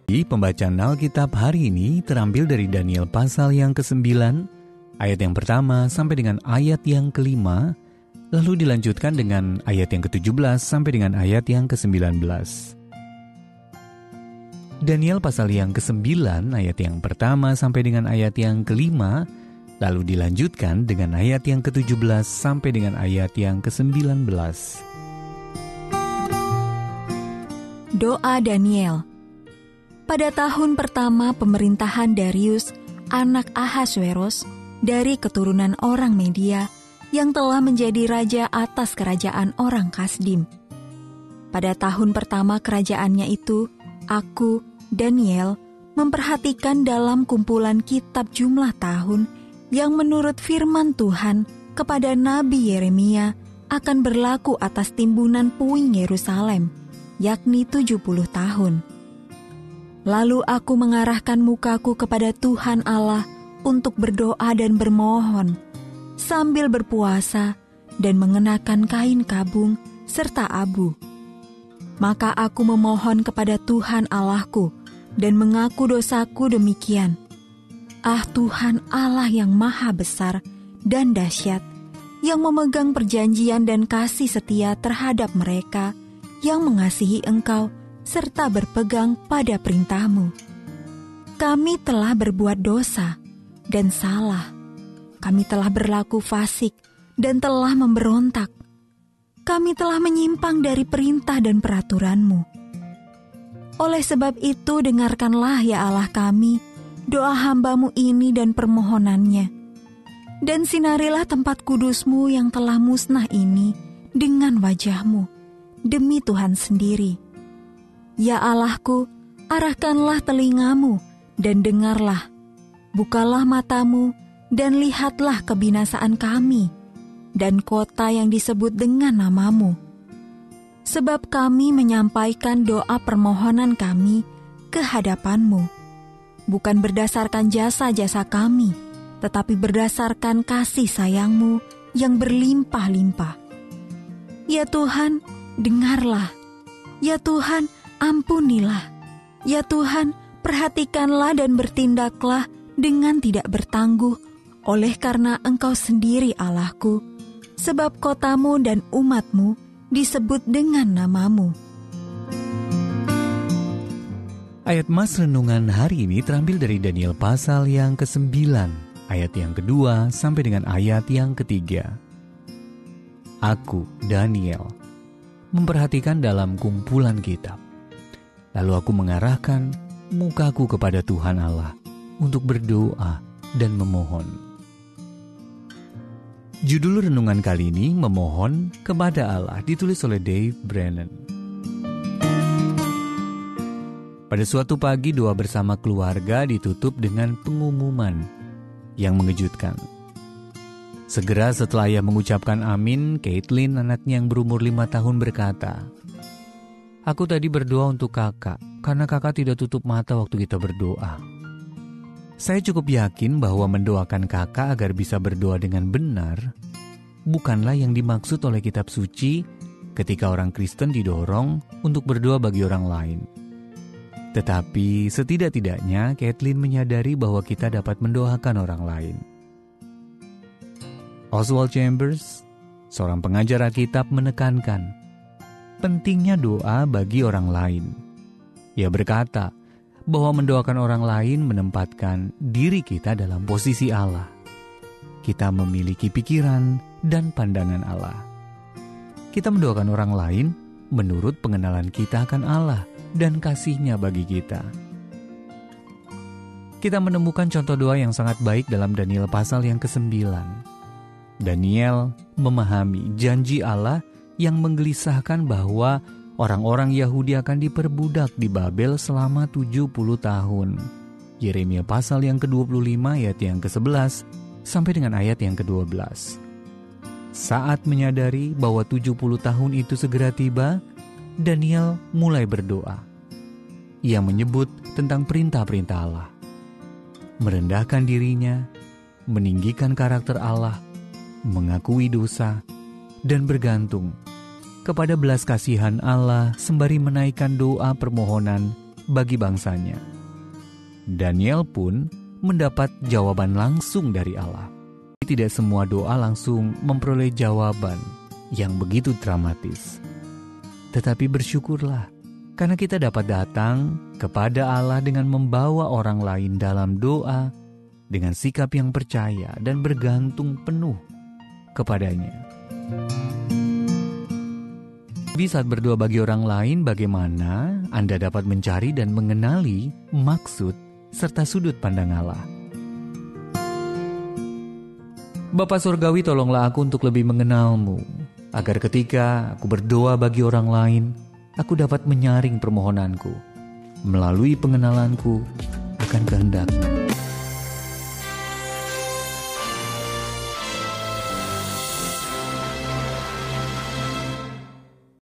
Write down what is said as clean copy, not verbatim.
Pembacaan Alkitab hari ini terambil dari Daniel pasal yang ke-9, ayat yang pertama sampai dengan ayat yang ke-5, lalu dilanjutkan dengan ayat yang ke-17 sampai dengan ayat yang ke-19. Daniel pasal yang ke-9, ayat yang pertama sampai dengan ayat yang ke-5, lalu dilanjutkan dengan ayat yang ke-17 sampai dengan ayat yang ke-19. Doa Daniel. Pada tahun pertama pemerintahan Darius, anak Ahasweros, dari keturunan orang Media, yang telah menjadi raja atas kerajaan orang Kasdim. Pada tahun pertama kerajaannya itu, aku, Daniel, memperhatikan dalam kumpulan kitab jumlah tahun yang menurut firman Tuhan kepada Nabi Yeremia akan berlaku atas timbunan puing Yerusalem, yakni 70 tahun. Lalu aku mengarahkan mukaku kepada Tuhan Allah untuk berdoa dan bermohon, sambil berpuasa dan mengenakan kain kabung serta abu. Maka aku memohon kepada Tuhan Allahku dan mengaku dosaku demikian. Ah Tuhan Allah yang maha besar dan dahsyat, yang memegang perjanjian dan kasih setia terhadap mereka yang mengasihi Engkau serta berpegang pada perintah-Mu. Kami telah berbuat dosa dan salah. Kami telah berlaku fasik dan telah memberontak. Kami telah menyimpang dari perintah dan peraturan-Mu. Oleh sebab itu, dengarkanlah ya Allah kami, doa hamba-Mu ini dan permohonannya. Dan sinarilah tempat kudus-Mu yang telah musnah ini dengan wajah-Mu, demi Tuhan sendiri. Ya Allahku, arahkanlah telingamu dan dengarlah. Bukalah matamu dan lihatlah kebinasaan kami dan kota yang disebut dengan namamu. Sebab kami menyampaikan doa permohonan kami ke hadapanmu, bukan berdasarkan jasa-jasa kami, tetapi berdasarkan kasih sayangmu yang berlimpah-limpah. Ya Tuhan, dengarlah. Ya Tuhan, ampunilah. Ya Tuhan, perhatikanlah dan bertindaklah dengan tidak bertangguh, oleh karena Engkau sendiri Allahku, sebab kotamu dan umatmu disebut dengan namamu. Ayat Mas Renungan hari ini terambil dari Daniel pasal yang ke-9, ayat yang kedua sampai dengan ayat yang ketiga. Aku, Daniel, memperhatikan dalam kumpulan kitab. Lalu aku mengarahkan mukaku kepada Tuhan Allah untuk berdoa dan memohon. Judul renungan kali ini, Memohon kepada Allah, ditulis oleh Dave Brennan. Pada suatu pagi, doa bersama keluarga ditutup dengan pengumuman yang mengejutkan. Segera setelah ia mengucapkan amin, Caitlin, anaknya yang berumur 5 tahun berkata, "Aku tadi berdoa untuk kakak, karena kakak tidak tutup mata waktu kita berdoa. Saya cukup yakin bahwa mendoakan kakak agar bisa berdoa dengan benar, bukanlah yang dimaksud oleh kitab suci ketika orang Kristen didorong untuk berdoa bagi orang lain. Tetapi setidak-tidaknya Caitlin menyadari bahwa kita dapat mendoakan orang lain." Oswald Chambers, seorang pengajar Alkitab, menekankan pentingnya doa bagi orang lain. Ia berkata bahwa mendoakan orang lain menempatkan diri kita dalam posisi Allah. Kita memiliki pikiran dan pandangan Allah. Kita mendoakan orang lain menurut pengenalan kita akan Allah dan kasih-Nya bagi kita. Kita menemukan contoh doa yang sangat baik dalam Daniel pasal yang ke-9. Daniel memahami janji Allah yang menggelisahkan bahwa orang-orang Yahudi akan diperbudak di Babel selama 70 tahun. Yeremia pasal yang ke-25 ayat yang ke-11 sampai dengan ayat yang ke-12. Saat menyadari bahwa 70 tahun itu segera tiba, Daniel mulai berdoa. Ia menyebut tentang perintah-perintah Allah, merendahkan dirinya, meninggikan karakter Allah, mengakui dosa, dan bergantung kepada belas kasihan Allah sembari menaikkan doa permohonan bagi bangsanya. Daniel pun mendapat jawaban langsung dari Allah. Tidak semua doa langsung memperoleh jawaban yang begitu dramatis. Tetapi bersyukurlah karena kita dapat datang kepada Allah dengan membawa orang lain dalam doa dengan sikap yang percaya dan bergantung penuh kepadanya. Di saat berdoa bagi orang lain, bagaimana Anda dapat mencari dan mengenali maksud serta sudut pandang Allah? Bapa Surgawi, tolonglah aku untuk lebih mengenal-Mu, agar ketika aku berdoa bagi orang lain, aku dapat menyaring permohonanku melalui pengenalanku akan kehendak-Mu.